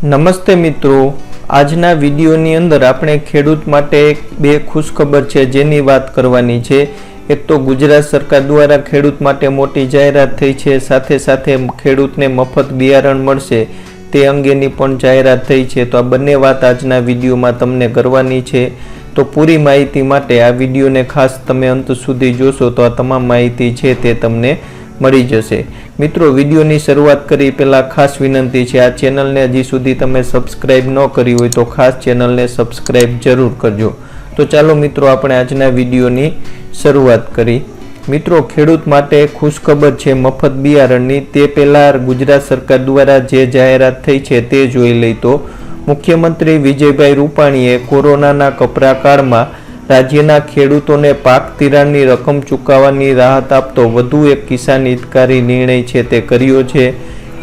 નમસ્તે મિત્રો, આજના વિડીયોની અંદર આપણે ખેડૂત માટે બે ખુશખબર છે જેની વાત કરવાની છે। એક તો ગુજરાત સરકાર દ્વારા ખેડૂત માટે મોટી જાહેરાત થઈ છે, સાથે સાથે ખેડૂતને મફત બિયારણ મળશે તે અંગેની પણ જાહેરાત થઈ છે। તો આ બંને વાત આજના વિડીયોમાં તમને કરવાની છે। તો પૂરી માહિતી માટે આ વિડીયોને ખાસ તમે અંત સુધી જોશો તો આ તમામ માહિતી છે તે તમને મળી જશે। મિત્રો, વિડીયોની શરૂઆત કરી પહેલાં ખાસ વિનંતી છે, આ ચેનલને હજી સુધી તમે સબસ્ક્રાઈબ ન કરી હોય તો ખાસ ચેનલને સબસ્ક્રાઈબ જરૂર કરજો। તો ચાલો મિત્રો, આપણે આજના વિડીયોની શરૂઆત કરી। મિત્રો, ખેડૂત માટે ખુશખબર છે મફત બિયારણની। તે પહેલાં ગુજરાત સરકાર દ્વારા જે જાહેરાત થઈ છે તે જોઈ લઈ તો મુખ્યમંત્રી વિજયભાઈ રૂપાણીએ કોરોનાના કપરા કાળમાં રાજ્યના ખેડૂતોને પાક ધિરાણની રકમ ચૂકવવાની રાહત આપતો વધુ એક કિસાન હિતકારી નિર્ણય છે તે કર્યો છે।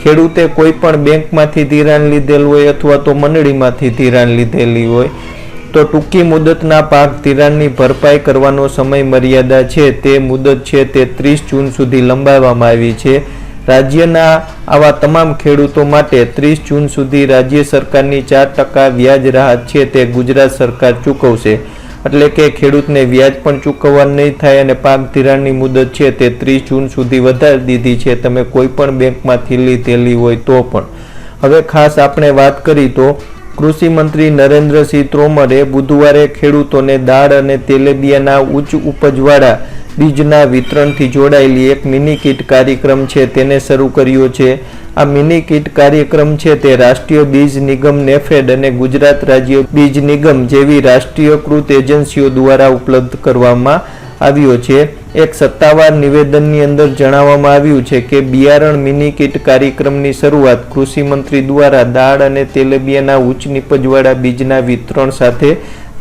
ખેડૂતે કોઈ પણ બેંકમાંથી ધિરાણ લીધેલ હોય અથવા તો મંડળીમાંથી ધિરાણ લીધેલી હોય તો ટૂંકી મુદતના પાક ધિરાણની ભરપાઈ કરવાનો સમય મર્યાદા છે તે મુદત છે તે 30 જૂન સુધી લંબાવવામાં આવી છે। રાજ્યના આવા તમામ ખેડૂતો માટે 30 જૂન સુધી રાજ્ય સરકારની 4% વ્યાજ રાહત છે તે ગુજરાત સરકાર ચૂકવશે। એટલે કે ખેડૂતને વ્યાજ પણ ચૂકવવાનું નહીં થાય અને પાક ધિરાણની મુદત છે તે 30 જૂન સુધી વધારી દીધી છે, તમે કોઈ પણ બેંકમાંથી લીધેલી હોય તો પણ। હવે ખાસ આપણે વાત કરી તો કૃષિ મંત્રી નરેન્દ્રસિંહ તોમરે બુધવારે ખેડૂતોને દાળ અને તેલીબિયાંના ઉચ્ચ ઉપજવાળા બીજના વિતરણથી જોડાયેલી એક મિની કીટ કાર્યક્રમ છે તેને શરૂ કર્યો છે। આ મિની કીટ કાર્યક્રમ છે તે રાષ્ટ્રીય બીજ નિગમ નેફેડ અને ગુજરાત રાજ્ય બીજ નિગમ જેવી રાષ્ટ્રીયકૃત એજન્સીઓ દ્વારા ઉપલબ્ધ કરવામાં આવ્યો છે। એક સત્તાવાર નિવેદનની અંદર જણાવવામાં આવ્યું છે કે બિયારણ મિની કીટ કાર્યક્રમની શરૂઆત કૃષિ મંત્રી દ્વારા દાળ અને તેલીબિયાંના ઉચ્ચ નિપજવાળા બીજના વિતરણ સાથે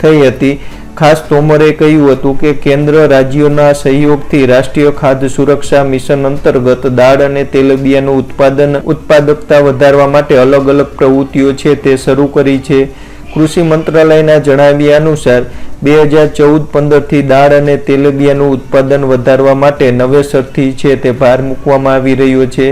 થઈ હતી। ખાસ તોમરે કહ્યું હતું કે કેન્દ્ર રાજ્યોના સહયોગથી રાષ્ટ્રીય ખાદ્ય સુરક્ષા મિશન અંતર્ગત દાળ અને તેલીબિયાંનું ઉત્પાદકતા વધારવા માટે અલગ અલગ પ્રવૃત્તિઓ છે તે શરૂ કરી છે। કૃષિ મંત્રાલયના જણાવ્યા અનુસાર 2014-15થી દાળ અને તેલીબિયાંનું ઉત્પાદન વધારવા માટે નવેસરથી છે તે ભાર મૂકવામાં આવી રહ્યો છે।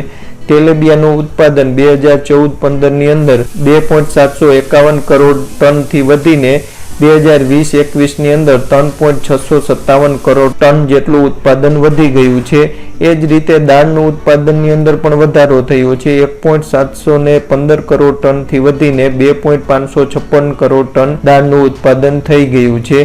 તેલીબિયાંનું ઉત્પાદન 2014-15ની અંદર 2.751 કરોડ ટનથી વધીને 2020-21ની અંદર 3.657 કરોડ ટન જેટલું ઉત્પાદન વધી ગયું છે। એ જ રીતે દાળનું ઉત્પાદનની અંદર પણ વધારો થયો છે, 1.715 કરોડ ટનથી વધીને 2.556 કરોડ ટન દાળનું ઉત્પાદન થઈ ગયું છે।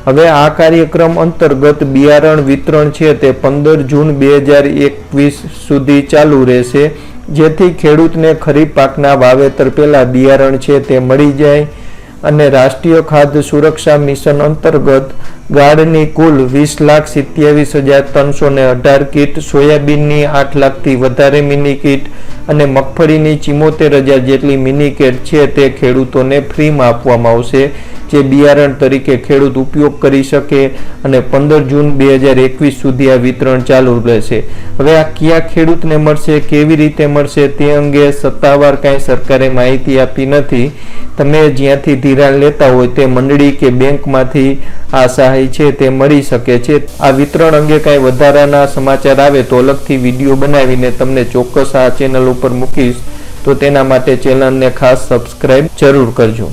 હવે આ કાર્યક્રમ અંતર્ગત બિયારણ વિતરણ છે તે 15 જૂન 2021 સુધી ચાલુ રહેશે, જેથી ખેડૂતને ખરીફ પાકના વાવેતર પહેલા બિયારણ છે તે મળી જાય। અને રાષ્ટ્રીય ખાદ્ય સુરક્ષા મિશન અંતર્ગત ગાળની કુલ 20,27,318 કીટ, સોયાબીનની 8 લાખથી વધારે મિની કીટ અને મગફળીની 74,000 જેટલી મિની કીટ છે તે ખેડૂતોને ફ્રીમાં આપવામાં આવશે, જે બિયારણ તરીકે ખેડૂત ઉપયોગ કરી શકે અને 15 જૂન 2021 સુધી આ વિતરણ ચાલુ રહેશે। હવે આ કયા ખેડૂતને મળશે, કેવી રીતે મળશે તે અંગે સત્તાવાર કાંઈ સરકારે માહિતી આપી નથી। તમે જ્યાંથી ધિરાણ લેતા હોય તે મંડળી કે બેંકમાંથી આ સહાય છે તે મળી શકે છે। આ વિતરણ અંગે કાંઈ વધારાના સમાચાર આવે તો અલગથી વિડીયો બનાવીને તમને ચોક્કસ આ ચેનલ ઉપર મૂકીશ, તો તેના માટે ચેનલને ખાસ સબસ્ક્રાઈબ જરૂર કરજો।